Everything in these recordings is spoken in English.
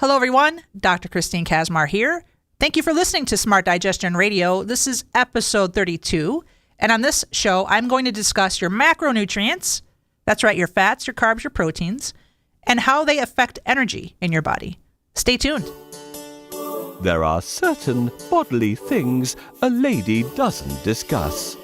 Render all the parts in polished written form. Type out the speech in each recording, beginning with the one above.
Hello, everyone. Dr. Christine Kaczmar here. Thank you for listening to Smart Digestion Radio. This is episode 32. And on this show, I'm going to discuss your macronutrients. That's right, your fats, your carbs, your proteins, and how they affect energy in your body. Stay tuned. There are certain bodily things a lady doesn't discuss.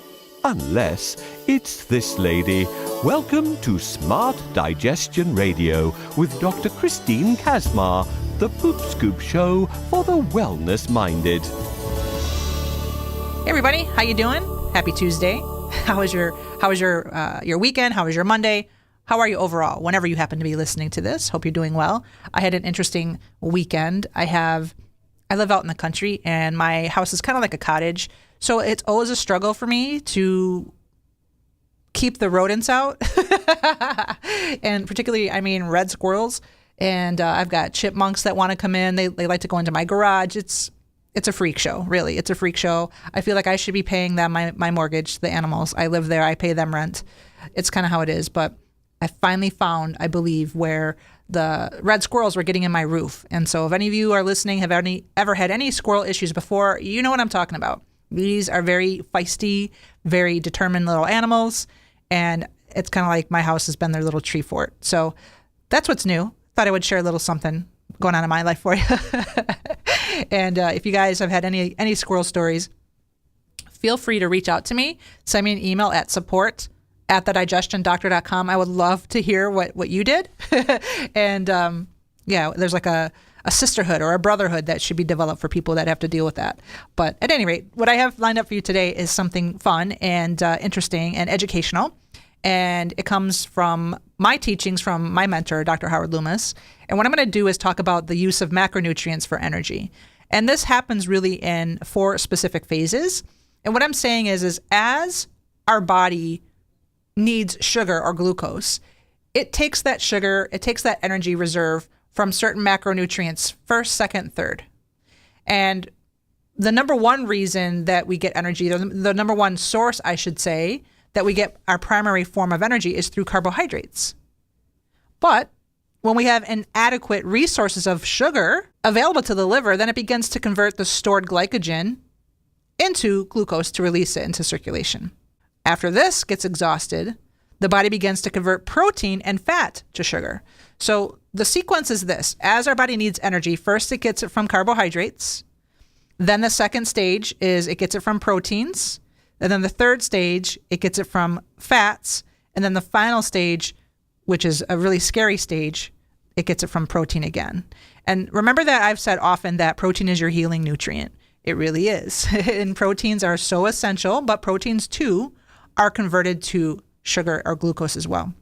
Unless it's this lady. Welcome to Smart Digestion Radio with Dr. Christine Kaczmar, the Poop Scoop Show for the wellness-minded. Hey everybody, how you doing? Happy Tuesday. How was your weekend? How was your Monday? How are you overall? Whenever you happen to be listening to this, hope you're doing well. I had an interesting weekend. I live out in the country, and my house is kind of like a cottage. So it's always a struggle for me to keep the rodents out. And particularly, red squirrels. And I've got chipmunks that want to come in. They like to go into my garage. It's a freak show, really. It's a freak show. I feel like I should be paying them my mortgage, the animals. I live there. I pay them rent. It's kind of how it is. But I finally found, I believe, where the red squirrels were getting in my roof. And so if any of you are listening, have ever had any squirrel issues before, you know what I'm talking about. These are very feisty, very determined little animals, and it's kind of like my house has been their little tree fort. So that's what's new. Thought I would share a little something going on in my life for you. And if you guys have had any squirrel stories, feel free to reach out to me. Send me an email at support@thedigestiondoctor.com. I would love to hear what you did. And there's like a sisterhood or a brotherhood that should be developed for people that have to deal with that. But at any rate, what I have lined up for you today is something fun and interesting and educational. And it comes from my teachings from my mentor, Dr. Howard Loomis. And what I'm going to do is talk about the use of macronutrients for energy. And this happens really in 4 specific phases. And what I'm saying is as our body needs sugar or glucose, it takes that sugar, it takes that energy reserve from certain macronutrients, first, second, third. And the number one reason that we get energy, the number one source, I should say, that we get our primary form of energy is through carbohydrates. But when we have inadequate resources of sugar available to the liver, then it begins to convert the stored glycogen into glucose to release it into circulation. After this gets exhausted, the body begins to convert protein and fat to sugar. So the sequence is this. As our body needs energy, first it gets it from carbohydrates. Then the second stage is it gets it from proteins. And then the third stage, it gets it from fats. And then the final stage, which is a really scary stage, it gets it from protein again. And remember that I've said often that protein is your healing nutrient. It really is. And proteins are so essential, but proteins too are converted to sugar or glucose as well.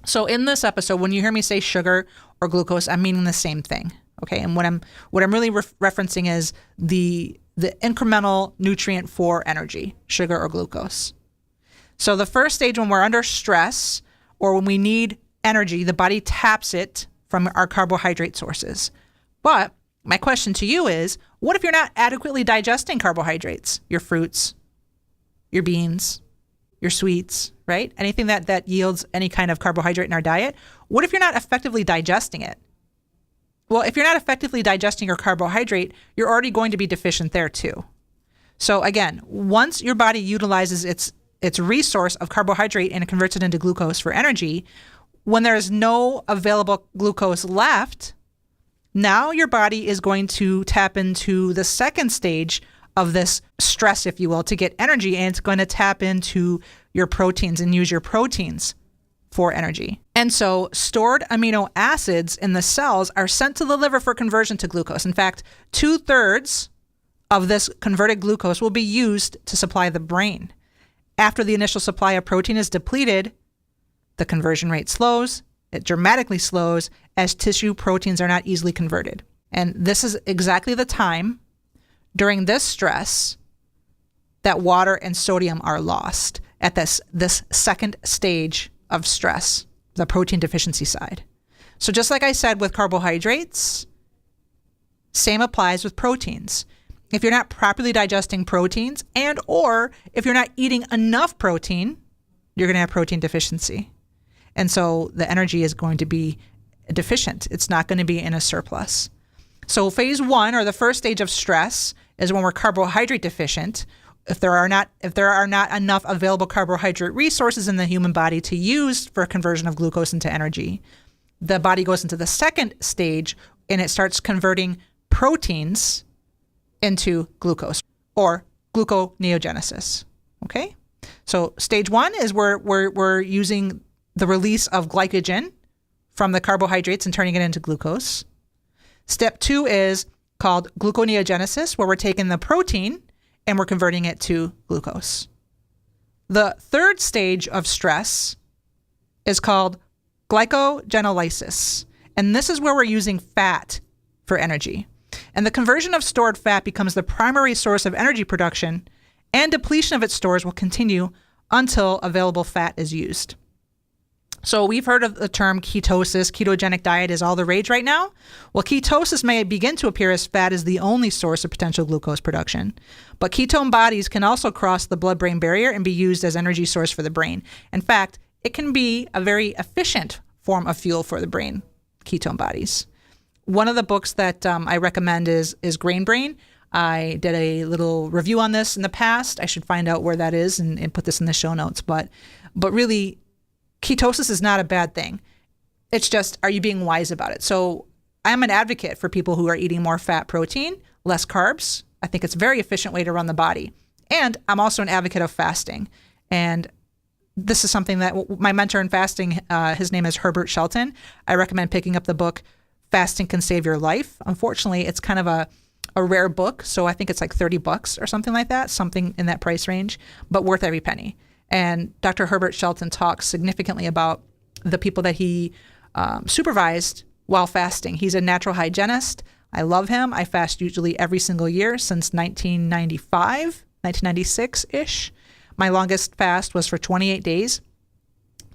So in this episode, when you hear me say sugar or glucose, I'm meaning the same thing. Okay. And what I'm really referencing is the incremental nutrient for energy, sugar or glucose. So the first stage, when we're under stress or when we need energy, the body taps it from our carbohydrate sources. But my question to you is, what if you're not adequately digesting carbohydrates, your fruits, your beans, your sweets, right? Anything that yields any kind of carbohydrate in our diet. What if you're not effectively digesting it? Well, if you're not effectively digesting your carbohydrate, you're already going to be deficient there too. So again, once your body utilizes its resource of carbohydrate and it converts it into glucose for energy, when there is no available glucose left, now your body is going to tap into the second stage of this stress, if you will, to get energy, and it's going to tap into your proteins and use your proteins for energy. And so stored amino acids in the cells are sent to the liver for conversion to glucose. In fact, 2/3 of this converted glucose will be used to supply the brain. After the initial supply of protein is depleted, the conversion rate slows. It dramatically slows as tissue proteins are not easily converted. And this is exactly the time during this stress that water and sodium are lost at this second stage of stress, the protein deficiency side. So just like I said with carbohydrates, same applies with proteins. If you're not properly digesting proteins and or if you're not eating enough protein, you're going to have protein deficiency. And so the energy is going to be deficient. It's not going to be in a surplus. So phase 1, or the first stage of stress, is when we're carbohydrate deficient. If there are not enough available carbohydrate resources in the human body to use for conversion of glucose into energy, the body goes into the second stage and it starts converting proteins into glucose, or gluconeogenesis. Okay? So stage 1 is where we're using the release of glycogen from the carbohydrates and turning it into glucose. Step 2 is called gluconeogenesis, where we're taking the protein and we're converting it to glucose. The third stage of stress is called glycogenolysis, and this is where we're using fat for energy. And the conversion of stored fat becomes the primary source of energy production, and depletion of its stores will continue until available fat is used. So we've heard of the term ketosis. Ketogenic diet is all the rage right now. Well, ketosis may begin to appear as fat is the only source of potential glucose production. But ketone bodies can also cross the blood-brain barrier and be used as energy source for the brain. In fact, it can be a very efficient form of fuel for the brain, ketone bodies. One of the books that I recommend is Grain Brain. I did a little review on this in the past. I should find out where that is and put this in the show notes. But really, ketosis is not a bad thing. It's just, are you being wise about it? So I'm an advocate for people who are eating more fat, protein, less carbs. I think it's a very efficient way to run the body. And I'm also an advocate of fasting. And this is something that my mentor in fasting, his name is Herbert Shelton. I recommend picking up the book, Fasting Can Save Your Life. Unfortunately, it's kind of a rare book. So I think it's like $30 or something like that, something in that price range, but worth every penny. And Dr. Herbert Shelton talks significantly about the people that he supervised while fasting. He's a natural hygienist. I love him. I fast usually every single year since 1996-ish. My longest fast was for 28 days.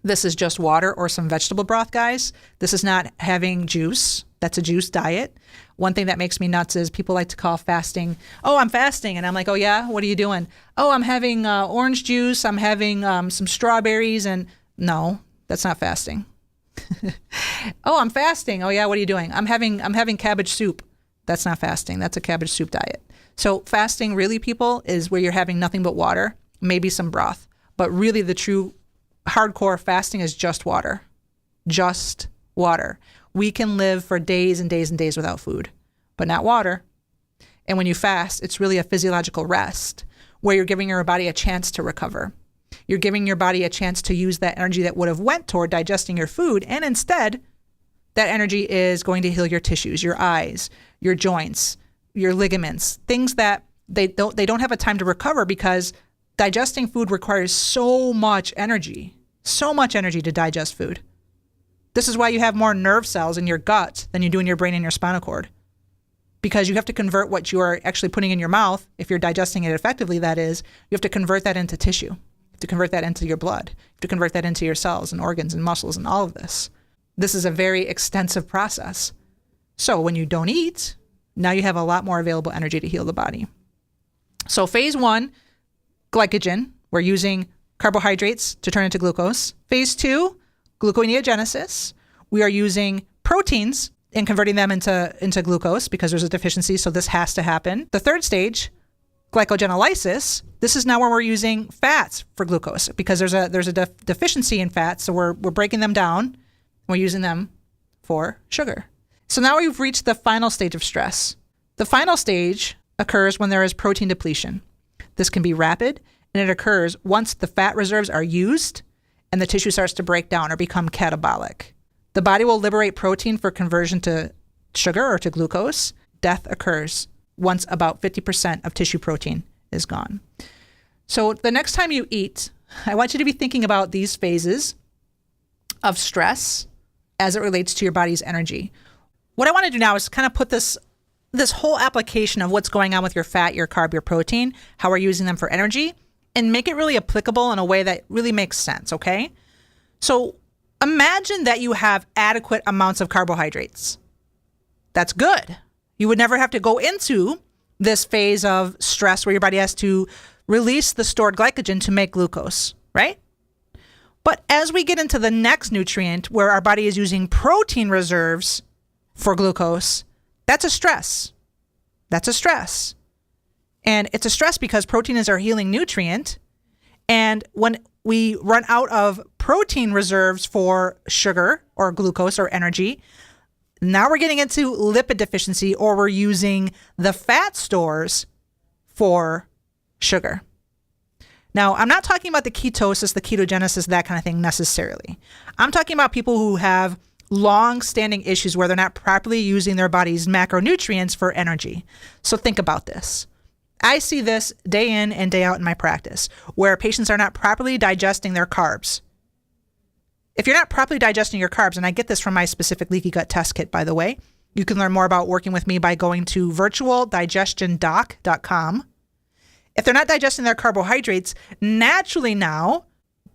This is just water or some vegetable broth, guys. This is not having juice. That's a juice diet. One thing that makes me nuts is people like to call fasting, oh, I'm fasting. And I'm like, oh, yeah? What are you doing? Oh, I'm having orange juice. I'm having some strawberries. And no, that's not fasting. Oh, I'm fasting. Oh, yeah? What are you doing? I'm having cabbage soup. That's not fasting. That's a cabbage soup diet. So fasting really, people, is where you're having nothing but water, maybe some broth. But really the true hardcore fasting is just water. Just water. We can live for days and days and days without food, but not water. And when you fast, it's really a physiological rest where you're giving your body a chance to recover. You're giving your body a chance to use that energy that would have went toward digesting your food. And instead, that energy is going to heal your tissues, your eyes, your joints, your ligaments, things that they don't have a time to recover because digesting food requires so much energy to digest food. This is why you have more nerve cells in your gut than you do in your brain and your spinal cord. Because you have to convert what you are actually putting in your mouth, if you're digesting it effectively, that is, you have to convert that into tissue. You have to convert that into your blood. You have to convert that into your cells and organs and muscles and all of this. This is a very extensive process. So when you don't eat, now you have a lot more available energy to heal the body. So phase 1, glycogen. We're using carbohydrates to turn into glucose. Phase 2, gluconeogenesis. We are using proteins and converting them into glucose because there's a deficiency, so this has to happen. The third stage, glycogenolysis. This is now where we're using fats for glucose because there's a deficiency in fats, so we're breaking them down and we're using them for sugar. So now we've reached the final stage of stress. The final stage occurs when there is protein depletion. This can be rapid, and it occurs once the fat reserves are used and the tissue starts to break down or become catabolic. The body will liberate protein for conversion to sugar or to glucose. Death occurs once about 50% of tissue protein is gone. So the next time you eat, I want you to be thinking about these phases of stress as it relates to your body's energy. What I want to do now is kind of put this whole application of what's going on with your fat, your carb, your protein, how we're using them for energy, and make it really applicable in a way that really makes sense, okay? So imagine that you have adequate amounts of carbohydrates. That's good. You would never have to go into this phase of stress where your body has to release the stored glycogen to make glucose, right? But as we get into the next nutrient where our body is using protein reserves for glucose, That's a stress. That's a stress. And it's a stress because protein is our healing nutrient. And when we run out of protein reserves for sugar or glucose or energy, now we're getting into lipid deficiency, or we're using the fat stores for sugar. Now, I'm not talking about the ketosis, the ketogenesis, that kind of thing necessarily. I'm talking about people who have long-standing issues where they're not properly using their body's macronutrients for energy. So think about this. I see this day in and day out in my practice, where patients are not properly digesting their carbs. If you're not properly digesting your carbs, and I get this from my specific leaky gut test kit, by the way, you can learn more about working with me by going to virtualdigestiondoc.com. If they're not digesting their carbohydrates, naturally now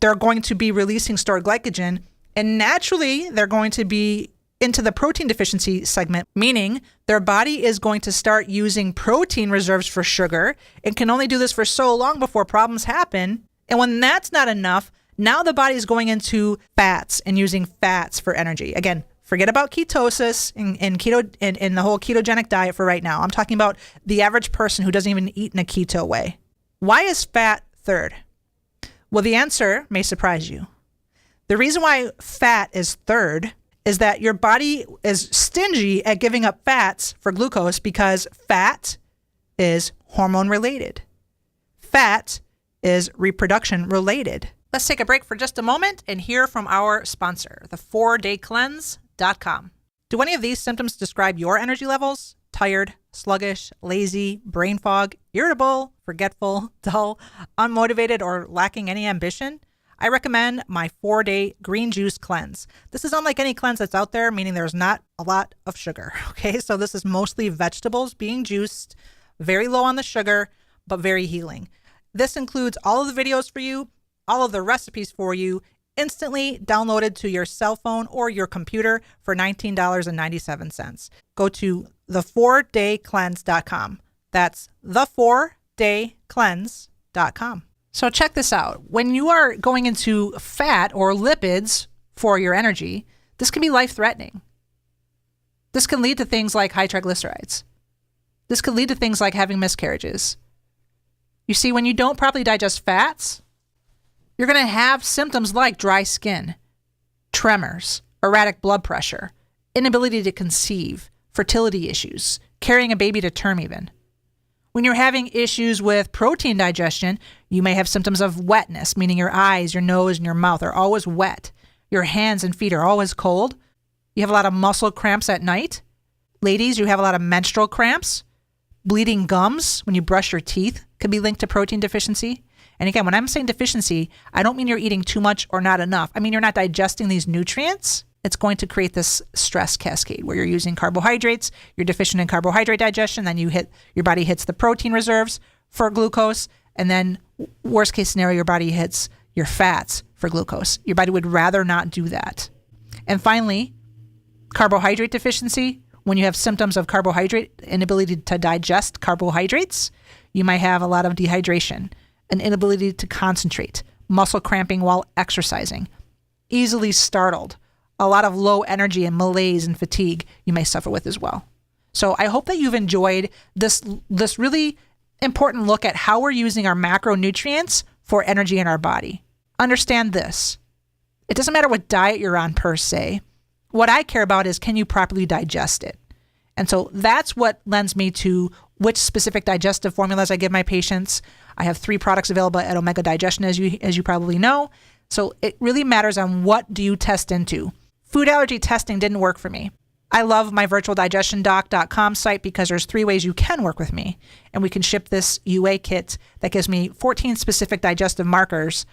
they're going to be releasing stored glycogen, and naturally they're going to be into the protein deficiency segment, meaning their body is going to start using protein reserves for sugar and can only do this for so long before problems happen. And when that's not enough, now the body is going into fats and using fats for energy. Again, forget about ketosis and keto and the whole ketogenic diet for right now. I'm talking about the average person who doesn't even eat in a keto way. Why is fat third? Well, the answer may surprise you. The reason why fat is third is that your body is stingy at giving up fats for glucose because fat is hormone related. Fat is reproduction related. Let's take a break for just a moment and hear from our sponsor, the 4daycleanse.com. Do any of these symptoms describe your energy levels? Tired, sluggish, lazy, brain fog, irritable, forgetful, dull, unmotivated, or lacking any ambition? I recommend my 4-day green juice cleanse. This is unlike any cleanse that's out there, meaning there's not a lot of sugar. Okay, so this is mostly vegetables being juiced, very low on the sugar, but very healing. This includes all of the videos for you, all of the recipes for you, instantly downloaded to your cell phone or your computer for $19.97. Go to the4daycleanse.com. That's the4daycleanse.com. So check this out. When you are going into fat or lipids for your energy, this can be life-threatening. This can lead to things like high triglycerides. This could lead to things like having miscarriages. You see, when you don't properly digest fats, you're going to have symptoms like dry skin, tremors, erratic blood pressure, inability to conceive, fertility issues, carrying a baby to term even. When you're having issues with protein digestion, you may have symptoms of wetness, meaning your eyes, your nose, and your mouth are always wet. Your hands and feet are always cold. You have a lot of muscle cramps at night. Ladies, you have a lot of menstrual cramps. Bleeding gums when you brush your teeth could be linked to protein deficiency. And again, when I'm saying deficiency, I don't mean you're eating too much or not enough. I mean you're not digesting these nutrients. It's going to create this stress cascade where you're using carbohydrates, you're deficient in carbohydrate digestion, then your body hits the protein reserves for glucose, and then worst case scenario, your body hits your fats for glucose. Your body would rather not do that. And finally, carbohydrate deficiency. When you have symptoms of carbohydrate inability to digest carbohydrates, you might have a lot of dehydration, an inability to concentrate, muscle cramping while exercising, easily startled, a lot of low energy and malaise and fatigue you may suffer with as well. So I hope that you've enjoyed this really important look at how we're using our macronutrients for energy in our body. Understand this. It doesn't matter what diet you're on per se. What I care about is, can you properly digest it? And so that's what lends me to which specific digestive formulas I give my patients. I have 3 products available at Omega Digestion, as you probably know. So it really matters on what do you test into. Food allergy testing didn't work for me. I love my virtualdigestiondoc.com site because there's 3 ways you can work with me. And we can ship this UA kit that gives me 14 specific digestive markers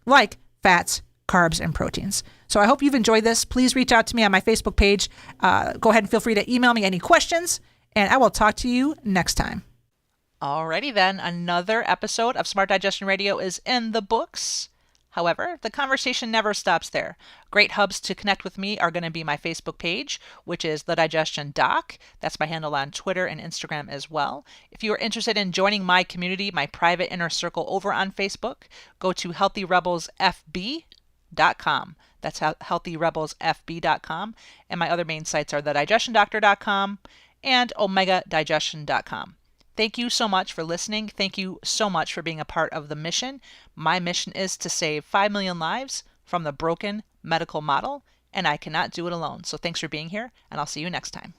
like fats, carbs, and proteins. So I hope you've enjoyed this. Please reach out to me on my Facebook page. Go ahead and feel free to email me any questions, and I will talk to you next time. Alrighty then, another episode of Smart Digestion Radio is in the books. However, the conversation never stops there. Great hubs to connect with me are going to be my Facebook page, which is The Digestion Doc. That's my handle on Twitter and Instagram as well. If you are interested in joining my community, my private inner circle over on Facebook, go to healthyrebelsfb.com. That's healthyrebelsfb.com. And my other main sites are thedigestiondoctor.com and omegadigestion.com. Thank you so much for listening. Thank you so much for being a part of the mission. My mission is to save 5 million lives from the broken medical model, and I cannot do it alone. So thanks for being here, and I'll see you next time.